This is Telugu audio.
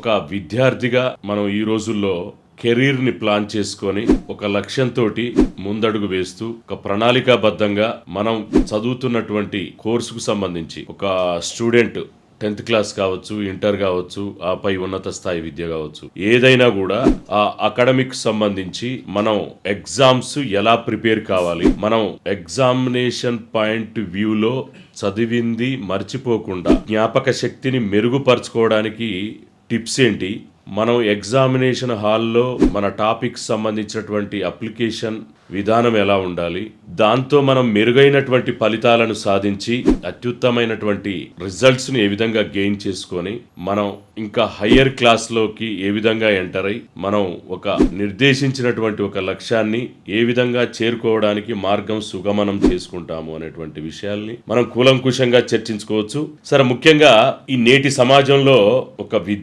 ఒక విద్యార్థిగా మనం ఈ రోజుల్లో కెరీర్‌ని ప్లాన్ చేసుకొని, ఒక లక్ష్యంతోటి ముందడుగు వేస్తూ, ఒక ప్రణాళికాబద్ధంగా మనం చదువుతున్నటువంటి కోర్సుకు సంబంధించి ఒక స్టూడెంట్ 10థ్ క్లాస్ కావచ్చు, ఇంటర్ కావచ్చు, ఆపై ఉన్నత స్థాయి విద్య కావచ్చు. ఏదైనా కూడా ఆ అకాడమిక్ సంబంధించి మనం ఎగ్జామ్స్ ఎలా ప్రిపేర్ కావాలి? మనం ఎగ్జామినేషన్ పాయింట్ వ్యూలో చదివింది మర్చిపోకుండా జ్ఞాపక శక్తిని మెరుగుపరుచుకోవడానికి టిప్స్ ఏంటి? మనం ఎగ్జామినేషన్ హాల్లో మన టాపిక్ సంబంధించినటువంటి అప్లికేషన్ విధానం ఎలా ఉండాలి? దాంతో మనం మెరుగైనటువంటి ఫలితాలను సాధించి అత్యుత్తమైనటువంటి రిజల్ట్స్ని ఏ విధంగా గెయిన్ చేసుకొని మనం ఇంకా హయ్యర్ క్లాస్లోకి ఏ విధంగా ఎంటర్ అయ్యి మనం ఒక నిర్దేశించినటువంటి ఒక లక్ష్యాన్ని ఏ విధంగా చేరుకోవడానికి మార్గం సుగమనం చేసుకుంటాము అనేటువంటి విషయాల్ని మనం కూలంకుషంగా చర్చించుకోవచ్చు. సరే, ముఖ్యంగా ఈ నేటి సమాజంలో ఒక